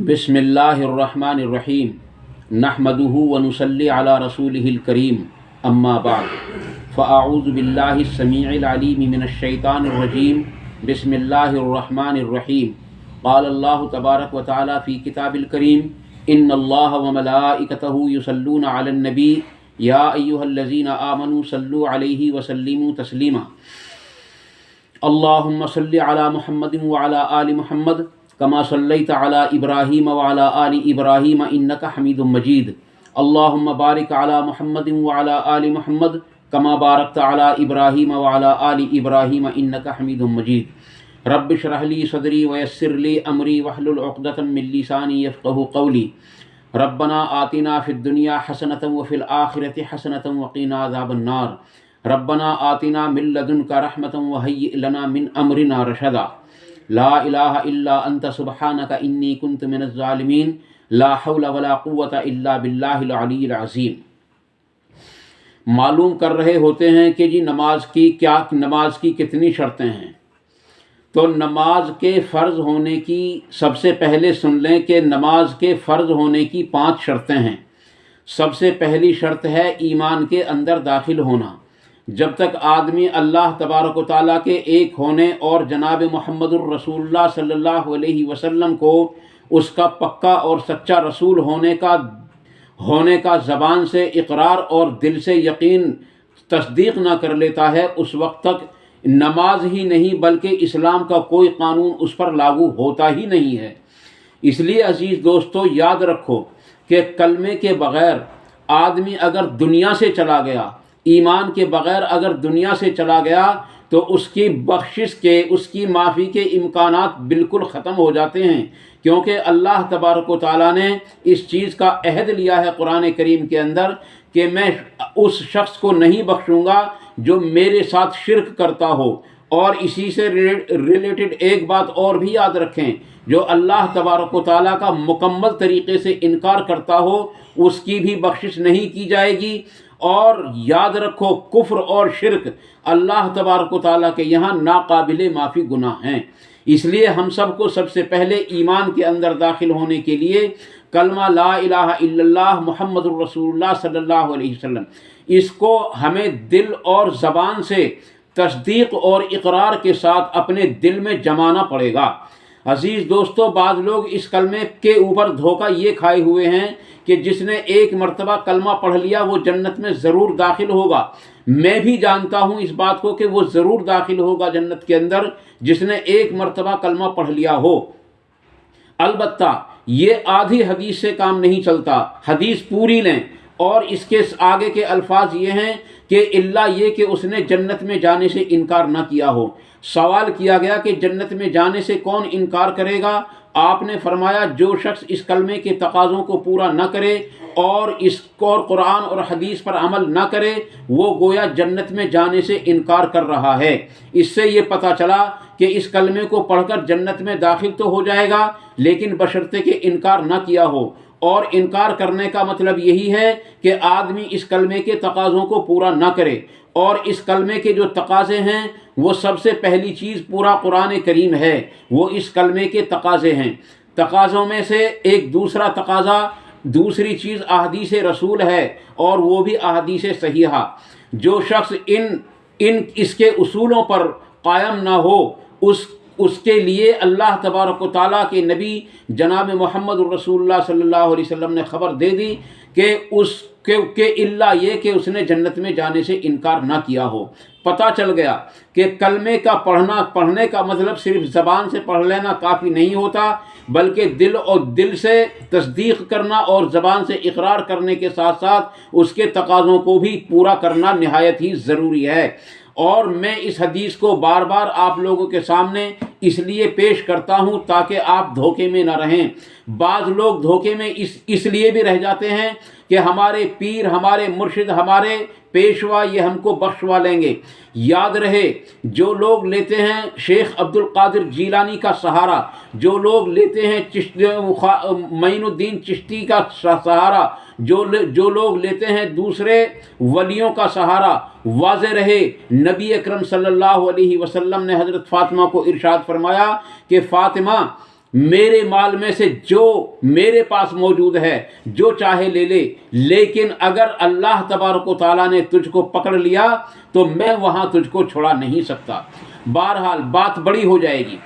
بسم اللہ الرحمن الرحیم نحمدہ ونصلی علی رسولہ الکریم اما بعد فاعوذ باللہ السمیع العلیم من الشیطان الرجیم بسم اللہ الرحمن الرحیم قال اللہ تبارک و تعالی فی کتاب الکریم ان اللہ وملائکتہ یصلون علی النبی یا ایہا الذین آمنوا صلوا علیہ وسلموا تسلیما اللہم صلی علی محمد وعلی آل محمد کما صلیت علی ابراہیم وعلی آل ابراہیم انک حمید مجید اللہم بارک علی محمد وعلی آل محمد کما بارکت علی ابراہیم وعلی آل ابراہیم انک حمید مجید رب اشرح لی صدری ویسر لی امری واحلل عقدۃ من لسانی یفقہوا قولی ربنا آتنا فی الدنیا حسنۃ وفی الآخرۃ حسنۃ وقنا عذاب النار ربنا آتنا من لدنک رحمۃ وہیئ لنا من امرنا رشدا لا الہ الا انت سبحانک انی کنت من الظالمین لا حول ولا قوۃ الا باللہ العلی العظیم۔ معلوم کر رہے ہوتے ہیں کہ جی نماز کی کتنی شرطیں ہیں، تو نماز کے فرض ہونے کی سب سے پہلے سن لیں کہ نماز کے فرض ہونے کی 5 شرطیں ہیں۔ سب سے پہلی شرط ہے ایمان کے اندر داخل ہونا۔ جب تک آدمی اللہ تبارک و تعالیٰ کے ایک ہونے اور جناب محمد الرسول اللہ صلی اللہ علیہ وسلم کو اس کا پکا اور سچا رسول ہونے کا زبان سے اقرار اور دل سے یقین تصدیق نہ کر لیتا ہے، اس وقت تک نماز ہی نہیں بلکہ اسلام کا کوئی قانون اس پر لاگو ہوتا ہی نہیں ہے۔ اس لیے عزیز دوستو یاد رکھو کہ کلمے کے بغیر آدمی اگر دنیا سے چلا گیا، ایمان کے بغیر اگر دنیا سے چلا گیا تو اس کی بخشش کے، اس کی معافی کے امکانات بالکل ختم ہو جاتے ہیں، کیونکہ اللہ تبارک و تعالیٰ نے اس چیز کا عہد لیا ہے قرآن کریم کے اندر کہ میں اس شخص کو نہیں بخشوں گا جو میرے ساتھ شرک کرتا ہو۔ اور اسی سے ریلیٹڈ ایک بات اور بھی یاد رکھیں، جو اللہ تبارک و تعالیٰ کا مکمل طریقے سے انکار کرتا ہو اس کی بھی بخشش نہیں کی جائے گی۔ اور یاد رکھو کفر اور شرک اللہ تبارک و تعالیٰ کے یہاں ناقابل معافی گناہ ہیں۔ اس لیے ہم سب کو سب سے پہلے ایمان کے اندر داخل ہونے کے لیے کلمہ لا الہ الا اللہ محمد الرسول اللہ صلی اللہ علیہ وسلم، اس کو ہمیں دل اور زبان سے تصدیق اور اقرار کے ساتھ اپنے دل میں جمانا پڑے گا۔ عزیز دوستو، بعض لوگ اس کلمے کے اوپر دھوکہ یہ کھائے ہوئے ہیں کہ جس نے ایک مرتبہ کلمہ پڑھ لیا وہ جنت میں ضرور داخل ہوگا۔ میں بھی جانتا ہوں اس بات کو کہ وہ ضرور داخل ہوگا جنت کے اندر جس نے ایک مرتبہ کلمہ پڑھ لیا ہو۔ البتہ یہ آدھی حدیث سے کام نہیں چلتا، حدیث پوری لیں، اور اس کے آگے کے الفاظ یہ ہیں کہ الا یہ کہ اس نے جنت میں جانے سے انکار نہ کیا ہو۔ سوال کیا گیا کہ جنت میں جانے سے کون انکار کرے گا؟ آپ نے فرمایا جو شخص اس کلمے کے تقاضوں کو پورا نہ کرے اور اس کو قرآن اور حدیث پر عمل نہ کرے وہ گویا جنت میں جانے سے انکار کر رہا ہے۔ اس سے یہ پتہ چلا کہ اس کلمے کو پڑھ کر جنت میں داخل تو ہو جائے گا لیکن بشرطے کہ انکار نہ کیا ہو، اور انکار کرنے کا مطلب یہی ہے کہ آدمی اس کلمے کے تقاضوں کو پورا نہ کرے۔ اور اس کلمے کے جو تقاضے ہیں وہ سب سے پہلی چیز پورا قرآن کریم ہے، وہ اس کلمے کے تقاضے ہیں۔ تقاضوں میں سے ایک دوسرا تقاضا، دوسری چیز احادیث رسول ہے، اور وہ بھی احادیث صحیحہ۔ جو شخص اس کے اصولوں پر قائم نہ ہو اس کے لیے اللہ تبارک و تعالیٰ کے نبی جناب محمد الرسول اللہ صلی اللہ علیہ وسلم نے خبر دے دی کہ الا یہ کہ اس نے جنت میں جانے سے انکار نہ کیا ہو۔ پتہ چل گیا کہ کلمے کا پڑھنے کا مطلب صرف زبان سے پڑھ لینا کافی نہیں ہوتا، بلکہ دل سے تصدیق کرنا اور زبان سے اقرار کرنے کے ساتھ ساتھ اس کے تقاضوں کو بھی پورا کرنا نہایت ہی ضروری ہے۔ اور میں اس حدیث کو بار بار آپ لوگوں کے سامنے اس لیے پیش کرتا ہوں تاکہ آپ دھوکے میں نہ رہیں۔ بعض لوگ دھوکے میں اس لیے بھی رہ جاتے ہیں کہ ہمارے پیر، ہمارے مرشد، ہمارے پیشوا یہ ہم کو بخشوا لیں گے۔ یاد رہے جو لوگ لیتے ہیں شیخ عبد القادر جیلانی کا سہارا، جو لوگ لیتے ہیں معین الدین چشتی کا سہارا، جو لوگ لیتے ہیں دوسرے ولیوں کا سہارا، واضح رہے نبی اکرم صلی اللہ علیہ وسلم نے حضرت فاطمہ کو ارشاد فرمایا کہ فاطمہ میرے مال میں سے جو میرے پاس موجود ہے جو چاہے لے لے، لیکن اگر اللہ تبارک و تعالیٰ نے تجھ کو پکڑ لیا تو میں وہاں تجھ کو چھڑا نہیں سکتا۔ بہرحال بات بڑی ہو جائے گی۔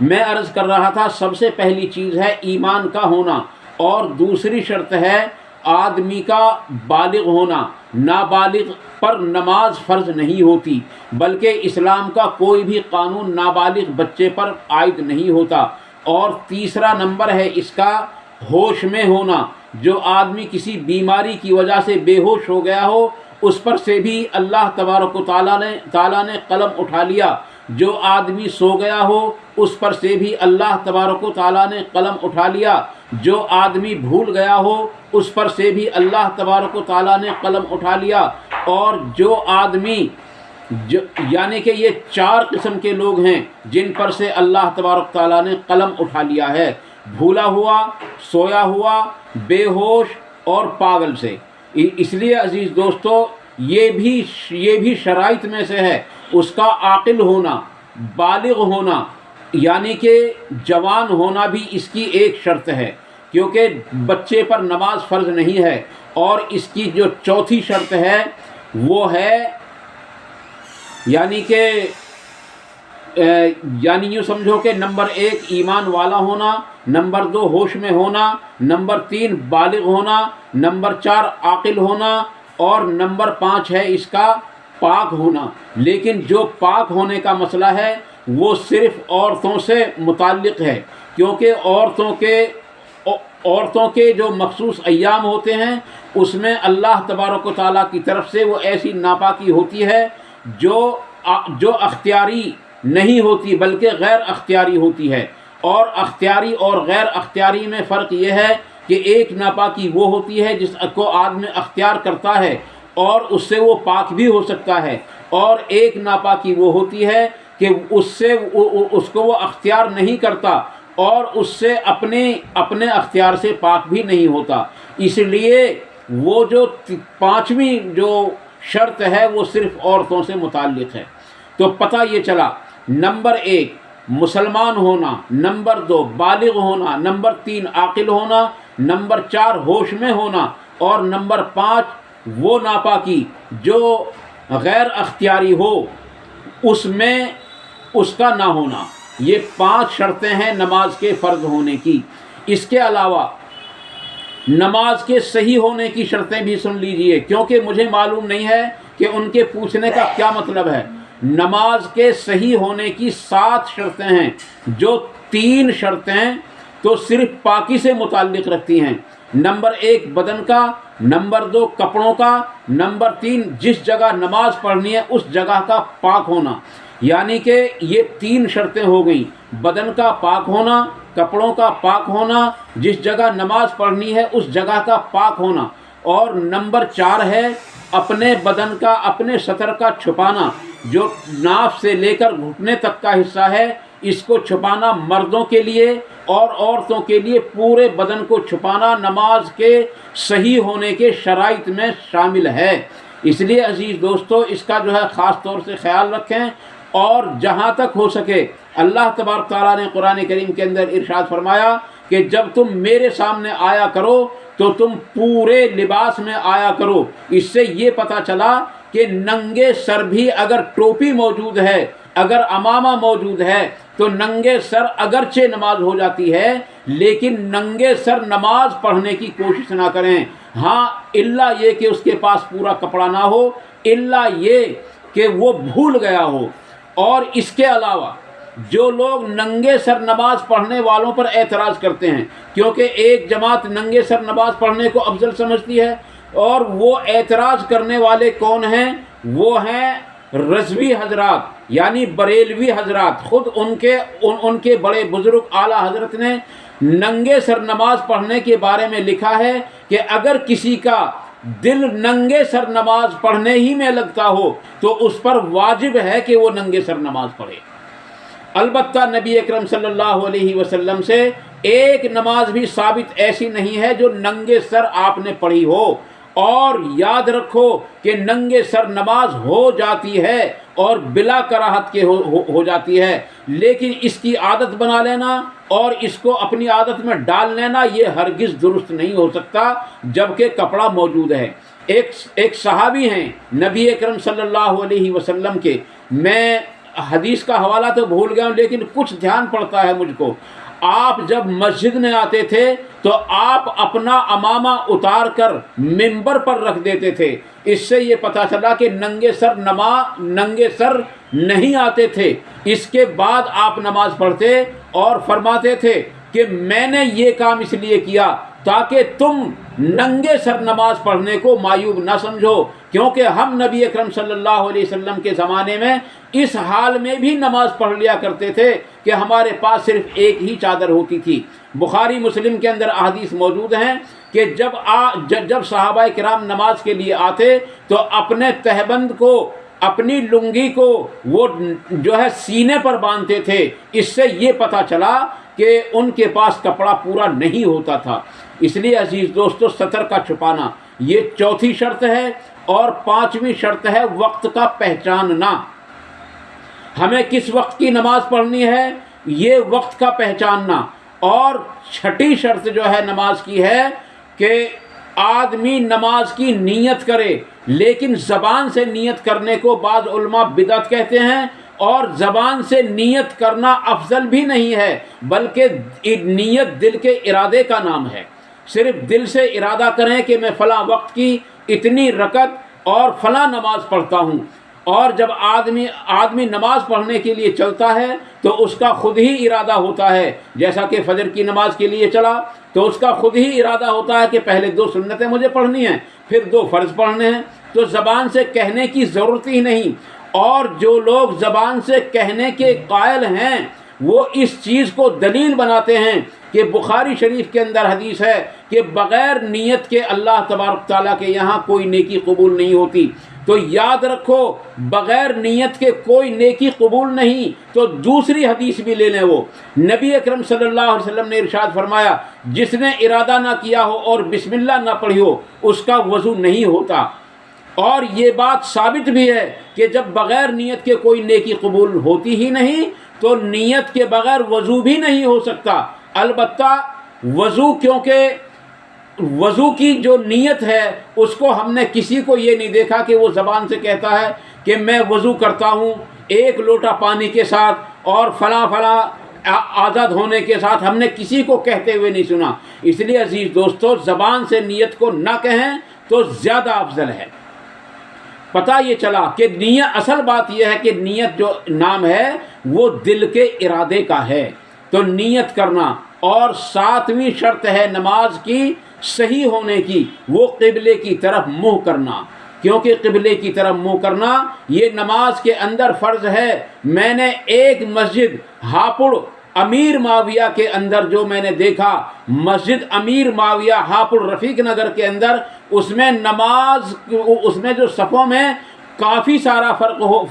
میں عرض کر رہا تھا سب سے پہلی چیز ہے ایمان کا ہونا، اور دوسری شرط ہے آدمی کا بالغ ہونا۔ نابالغ پر نماز فرض نہیں ہوتی، بلکہ اسلام کا کوئی بھی قانون نابالغ بچے پر عائد نہیں ہوتا۔ اور تیسرا نمبر ہے اس کا ہوش میں ہونا۔ جو آدمی کسی بیماری کی وجہ سے بے ہوش ہو گیا ہو اس پر سے بھی اللہ تبارک و تعالیٰ نے قلم اٹھا لیا۔ جو آدمی سو گیا ہو اس پر سے بھی اللہ تبارک و تعالیٰ نے قلم اٹھا لیا۔ جو آدمی بھول گیا ہو اس پر سے بھی اللہ تبارک و تعالیٰ نے قلم اٹھا لیا۔ اور جو آدمی یعنی کہ یہ 4 قسم کے لوگ ہیں جن پر سے اللہ تبارک تعالیٰ نے قلم اٹھا لیا ہے: بھولا ہوا، سویا ہوا، بے ہوش اور پاگل سے۔ اس لیے عزیز دوستو یہ بھی شرائط میں سے ہے۔ اس کا عاقل ہونا، بالغ ہونا یعنی کہ جوان ہونا بھی اس کی ایک شرط ہے، کیونکہ بچے پر نماز فرض نہیں ہے۔ اور اس کی جو چوتھی شرط ہے وہ ہے یعنی یوں سمجھو کہ نمبر 1 ایمان والا ہونا، نمبر 2 ہوش میں ہونا، نمبر 3 بالغ ہونا، نمبر 4 عاقل ہونا، اور نمبر 5 ہے اس کا پاک ہونا۔ لیکن جو پاک ہونے کا مسئلہ ہے وہ صرف عورتوں سے متعلق ہے، کیونکہ عورتوں کے جو مخصوص ایام ہوتے ہیں اس میں اللہ تبارک و تعالیٰ کی طرف سے وہ ایسی ناپاکی ہوتی ہے جو اختیاری نہیں ہوتی بلکہ غیر اختیاری ہوتی ہے۔ اور اختیاری اور غیر اختیاری میں فرق یہ ہے کہ ایک ناپاکی وہ ہوتی ہے جس کو آدمی اختیار کرتا ہے اور اس سے وہ پاک بھی ہو سکتا ہے، اور ایک ناپاکی وہ ہوتی ہے کہ اس کو وہ اختیار نہیں کرتا اور اس سے اپنے اختیار سے پاک بھی نہیں ہوتا۔ اس لیے وہ جو 5ویں جو شرط ہے وہ صرف عورتوں سے متعلق ہے۔ تو پتہ یہ چلا، نمبر 1 مسلمان ہونا، نمبر 2 بالغ ہونا، نمبر 3 عاقل ہونا، نمبر 4 ہوش میں ہونا، اور نمبر 5 وہ ناپاکی جو غیر اختیاری ہو اس میں اس کا نہ ہونا۔ یہ 5 شرطیں ہیں نماز کے فرض ہونے کی۔ اس کے علاوہ نماز کے صحیح ہونے کی شرطیں بھی سن لیجئے، کیونکہ مجھے معلوم نہیں ہے کہ ان کے پوچھنے کا کیا مطلب ہے۔ نماز کے صحیح ہونے کی 7 شرطیں ہیں، جو 3 شرطیں تو صرف پاکی سے متعلق رکھتی ہیں۔ نمبر 1 بدن کا، نمبر 2 کپڑوں کا، نمبر 3 جس جگہ نماز پڑھنی ہے اس جگہ کا پاک ہونا۔ یعنی کہ یہ 3 شرطیں ہو گئیں: بدن کا پاک ہونا، کپڑوں کا پاک ہونا، جس جگہ نماز پڑھنی ہے اس جگہ کا پاک ہونا، اور نمبر 4 ہے اپنے بدن کا، اپنے سطر کا چھپانا۔ جو ناف سے لے کر گھٹنے تک کا حصہ ہے اس کو چھپانا مردوں کے لیے، اور عورتوں کے لیے پورے بدن کو چھپانا نماز کے صحیح ہونے کے شرائط میں شامل ہے۔ اس لیے عزیز دوستو اس کا جو ہے خاص طور سے خیال رکھیں، اور جہاں تک ہو سکے اللہ تبارک تعالیٰ نے قرآن کریم کے اندر ارشاد فرمایا کہ جب تم میرے سامنے آیا کرو تو تم پورے لباس میں آیا کرو۔ اس سے یہ پتہ چلا کہ ننگے سر بھی اگر ٹوپی موجود ہے، اگر عمامہ موجود ہے تو ننگے سر اگرچہ نماز ہو جاتی ہے، لیکن ننگے سر نماز پڑھنے کی کوشش نہ کریں۔ ہاں الا یہ کہ اس کے پاس پورا کپڑا نہ ہو، الا یہ کہ وہ بھول گیا ہو۔ اور اس کے علاوہ جو لوگ ننگے سر نماز پڑھنے والوں پر اعتراض کرتے ہیں، کیونکہ ایک جماعت ننگے سر نماز پڑھنے کو افضل سمجھتی ہے، اور وہ اعتراض کرنے والے کون ہیں؟ وہ ہیں رضوی حضرات یعنی بریلوی حضرات۔ خود ان کے بڑے بزرگ اعلیٰ حضرت نے ننگے سر نماز پڑھنے کے بارے میں لکھا ہے کہ اگر کسی کا دل ننگے سر نماز پڑھنے ہی میں لگتا ہو تو اس پر واجب ہے کہ وہ ننگے سر نماز پڑھے۔ البتہ نبی اکرم صلی اللہ علیہ وسلم سے ایک نماز بھی ثابت ایسی نہیں ہے جو ننگے سر آپ نے پڑھی ہو۔ اور یاد رکھو کہ ننگے سر نماز ہو جاتی ہے اور بلا کراہت کے ہو جاتی ہے، لیکن اس کی عادت بنا لینا اور اس کو اپنی عادت میں ڈال لینا یہ ہرگز درست نہیں ہو سکتا جبکہ کپڑا موجود ہے۔ ایک صحابی ہیں نبی اکرم صلی اللہ علیہ وسلم کے، میں حدیث کا حوالہ تو بھول گیا ہوں لیکن کچھ دھیان پڑتا ہے مجھ کو، آپ جب مسجد میں آتے تھے تو آپ اپنا عمامہ اتار کر منبر پر رکھ دیتے تھے۔ اس سے یہ پتہ چلا کہ ننگے سر نہیں آتے تھے۔ اس کے بعد آپ نماز پڑھتے اور فرماتے تھے کہ میں نے یہ کام اس لیے کیا تاکہ تم ننگے سر نماز پڑھنے کو معیوب نہ سمجھو، کیونکہ ہم نبی اکرم صلی اللہ علیہ وسلم کے زمانے میں اس حال میں بھی نماز پڑھ لیا کرتے تھے کہ ہمارے پاس صرف ایک ہی چادر ہوتی تھی۔ بخاری مسلم کے اندر احادیث موجود ہیں کہ جب صحابہ کرام نماز کے لیے آتے تو اپنے تہبند کو، اپنی لنگی کو وہ جو ہے سینے پر باندھتے تھے۔ اس سے یہ پتہ چلا کہ ان کے پاس کپڑا پورا نہیں ہوتا تھا۔ اس لیے عزیز دوستو، سطر کا چھپانا یہ چوتھی شرط ہے، اور پانچویں شرط ہے وقت کا پہچاننا۔ ہمیں کس وقت کی نماز پڑھنی ہے یہ وقت کا پہچاننا۔ اور چھٹی شرط جو ہے نماز کی ہے کہ آدمی نماز کی نیت کرے، لیکن زبان سے نیت کرنے کو بعض علماء بدعت کہتے ہیں، اور زبان سے نیت کرنا افضل بھی نہیں ہے، بلکہ نیت دل کے ارادے کا نام ہے۔ صرف دل سے ارادہ کریں کہ میں فلاں وقت کی اتنی رکعت اور فلاں نماز پڑھتا ہوں، اور جب آدمی نماز پڑھنے کے لیے چلتا ہے تو اس کا خود ہی ارادہ ہوتا ہے، جیسا کہ فجر کی نماز کے لیے چلا تو اس کا خود ہی ارادہ ہوتا ہے کہ پہلے 2 سنتیں مجھے پڑھنی ہیں، پھر 2 فرض پڑھنے ہیں، تو زبان سے کہنے کی ضرورت ہی نہیں۔ اور جو لوگ زبان سے کہنے کے قائل ہیں وہ اس چیز کو دلیل بناتے ہیں کہ بخاری شریف کے اندر حدیث ہے کہ بغیر نیت کے اللہ تبارک تعالیٰ کے یہاں کوئی نیکی قبول نہیں ہوتی، تو یاد رکھو بغیر نیت کے کوئی نیکی قبول نہیں۔ تو دوسری حدیث بھی لے لیں، وہ نبی اکرم صلی اللہ علیہ وسلم نے ارشاد فرمایا جس نے ارادہ نہ کیا ہو اور بسم اللہ نہ پڑھی ہو اس کا وضو نہیں ہوتا۔ اور یہ بات ثابت بھی ہے کہ جب بغیر نیت کے کوئی نیکی قبول ہوتی ہی نہیں تو نیت کے بغیر وضو بھی نہیں ہو سکتا۔ البتہ وضو، کیونکہ وضو کی جو نیت ہے اس کو ہم نے کسی کو یہ نہیں دیکھا کہ وہ زبان سے کہتا ہے کہ میں وضو کرتا ہوں 1 لوٹا پانی کے ساتھ اور فلاں آزاد ہونے کے ساتھ، ہم نے کسی کو کہتے ہوئے نہیں سنا۔ اس لیے عزیز دوستو، زبان سے نیت کو نہ کہیں تو زیادہ افضل ہے۔ پتہ یہ چلا کہ نیت، اصل بات یہ ہے کہ نیت جو نام ہے وہ دل کے ارادے کا ہے، تو نیت کرنا۔ اور 7ویں شرط ہے نماز کی صحیح ہونے کی، وہ قبلے کی طرف منہ کرنا، کیونکہ قبلے کی طرف منہ کرنا یہ نماز کے اندر فرض ہے۔ میں نے ایک مسجد ہاپوڑ امیر معاویہ کے اندر جو میں نے دیکھا، مسجد امیر معاویہ ہاپوڑ رفیق نگر کے اندر، اس میں جو صفوں میں کافی سارا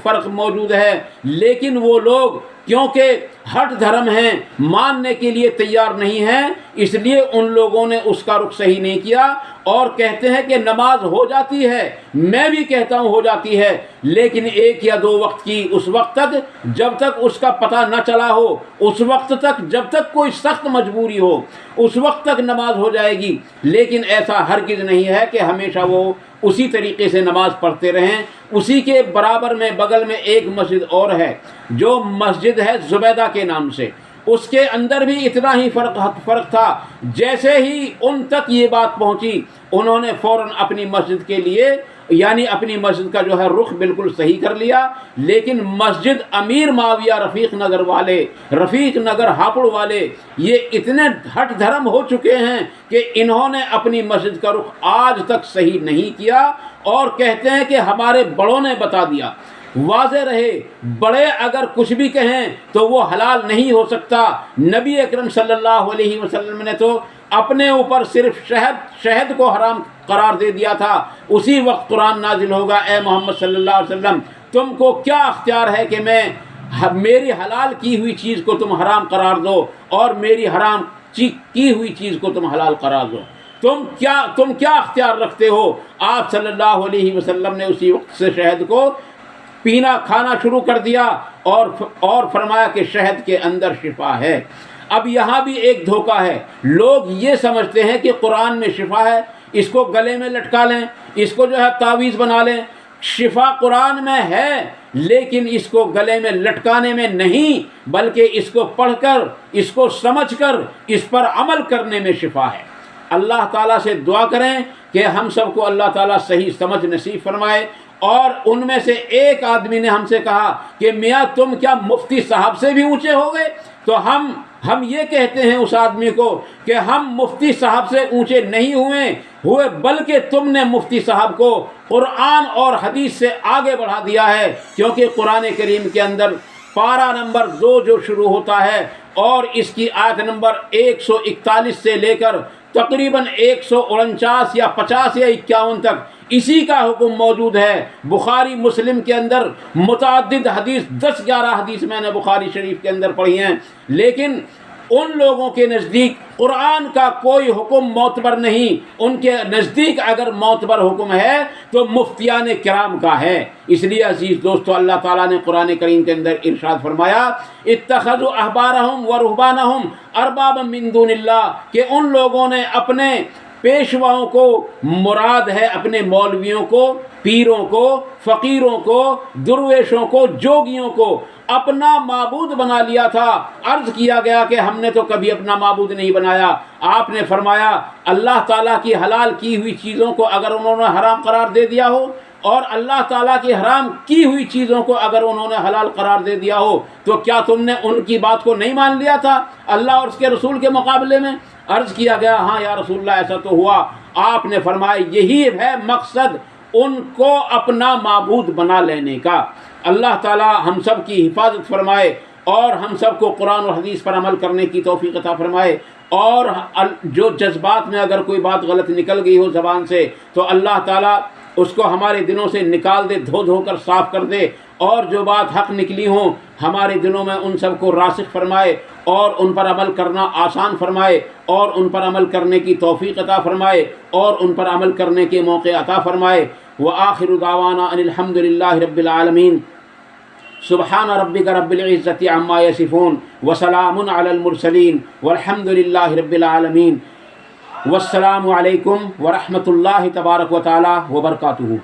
فرق موجود ہے، لیکن وہ لوگ کیونکہ ہٹ دھرم ہیں، ماننے کے لیے تیار نہیں ہیں، اس لیے ان لوگوں نے اس کا رخ صحیح نہیں کیا اور کہتے ہیں کہ نماز ہو جاتی ہے۔ میں بھی کہتا ہوں ہو جاتی ہے، لیکن 1 یا 2 وقت کی، اس وقت تک جب تک اس کا پتہ نہ چلا ہو، اس وقت تک جب تک کوئی سخت مجبوری ہو، اس وقت تک نماز ہو جائے گی۔ لیکن ایسا ہرگز نہیں ہے کہ ہمیشہ وہ اسی طریقے سے نماز پڑھتے رہیں۔ اسی کے برابر میں بغل میں ایک مسجد اور ہے جو مسجد ہے زبیدہ کے نام سے، اس کے اندر بھی اتنا ہی فرق تھا۔ جیسے ہی ان تک یہ بات پہنچی، انہوں نے فوراً اپنی مسجد کے لیے، یعنی اپنی مسجد کا جو ہے رخ بالکل صحیح کر لیا۔ لیکن مسجد امیر معاویہ رفیق نگر ہاپوڑ والے یہ اتنے ہٹ دھرم ہو چکے ہیں کہ انہوں نے اپنی مسجد کا رخ آج تک صحیح نہیں کیا، اور کہتے ہیں کہ ہمارے بڑوں نے بتا دیا۔ واضح رہے، بڑے اگر کچھ بھی کہیں تو وہ حلال نہیں ہو سکتا۔ نبی اکرم صلی اللہ علیہ وسلم نے تو اپنے اوپر صرف شہد کو حرام قرار دے دیا تھا۔ اسی وقت قرآن نازل ہوگا، اے محمد صلی اللہ علیہ وسلم تم کو کیا اختیار ہے کہ میری حلال کی ہوئی چیز کو تم حرام قرار دو اور میری حرام کی ہوئی چیز کو تم حلال قرار دو؟ تم کیا اختیار رکھتے ہو؟ آپ صلی اللہ علیہ وسلم نے اسی وقت سے شہد کو پینا کھانا شروع کر دیا اور فرمایا کہ شہد کے اندر شفا ہے۔ اب یہاں بھی ایک دھوکہ ہے، لوگ یہ سمجھتے ہیں کہ قرآن میں شفا ہے، اس کو گلے میں لٹکا لیں، اس کو جو ہے تعویذ بنا لیں۔ شفا قرآن میں ہے لیکن اس کو گلے میں لٹکانے میں نہیں، بلکہ اس کو پڑھ کر، اس کو سمجھ کر، اس پر عمل کرنے میں شفا ہے۔ اللہ تعالیٰ سے دعا کریں کہ ہم سب کو اللہ تعالیٰ صحیح سمجھ نصیب فرمائے۔ اور ان میں سے ایک آدمی نے ہم سے کہا کہ میاں تم کیا مفتی صاحب سے بھی اونچے ہو گئے؟ تو ہم یہ کہتے ہیں اس آدمی کو کہ ہم مفتی صاحب سے اونچے نہیں ہوئے بلکہ تم نے مفتی صاحب کو قرآن اور حدیث سے آگے بڑھا دیا ہے، کیونکہ قرآن کریم کے اندر پارہ نمبر 2 جو شروع ہوتا ہے اور اس کی آیت نمبر 141 سے لے کر تقریباً 149 یا 50 یا 51 تک اسی کا حکم موجود ہے۔ بخاری مسلم کے اندر متعدد حدیث 10-11 حدیث میں نے بخاری شریف کے اندر پڑھی ہیں، لیکن ان لوگوں کے نزدیک قرآن کا کوئی حکم معتبر نہیں، ان کے نزدیک اگر معتبر حکم ہے تو مفتیان کرام کا ہے۔ اس لیے عزیز دوستو، اللہ تعالیٰ نے قرآن کریم کے اندر ارشاد فرمایا اتخذوا احبارہم ورہبانہم اربابا من دون اللہ، کہ ان لوگوں نے اپنے پیشواؤں کو، مراد ہے اپنے مولویوں کو، پیروں کو، فقیروں کو، درویشوں کو، جوگیوں کو اپنا معبود بنا لیا تھا۔ عرض کیا گیا کہ ہم نے تو کبھی اپنا معبود نہیں بنایا۔ آپ نے فرمایا اللہ تعالیٰ کی حلال کی ہوئی چیزوں کو اگر انہوں نے حرام قرار دے دیا ہو اور اللہ تعالیٰ کی حرام کی ہوئی چیزوں کو اگر انہوں نے حلال قرار دے دیا ہو تو کیا تم نے ان کی بات کو نہیں مان لیا تھا اللہ اور اس کے رسول کے مقابلے میں؟ عرض کیا گیا ہاں یا رسول اللہ ایسا تو ہوا۔ آپ نے فرمایا یہی ہے مقصد ان کو اپنا معبود بنا لینے کا۔ اللہ تعالی ہم سب کی حفاظت فرمائے اور ہم سب کو قرآن اور حدیث پر عمل کرنے کی توفیق عطا فرمائے، اور جو جذبات میں اگر کوئی بات غلط نکل گئی ہو زبان سے تو اللہ تعالیٰ اس کو ہمارے دلوں سے نکال دے، دھو دھو کر صاف کر دے، اور جو بات حق نکلی ہوں ہمارے دلوں میں ان سب کو راسخ فرمائے اور ان پر عمل کرنا آسان فرمائے اور ان پر عمل کرنے کی توفیق عطا فرمائے اور ان پر عمل کرنے کے موقع عطا فرمائے۔ وآخر دعوانا ان الحمد للہ رب العالمین۔ سبحان ربک رب العزت عما یصفون وسلام علی المرسلین والحمد للہ رب العالمین۔ والسلام علیکم ورحمۃ اللہ تبارک و تعالی وبرکاتہ۔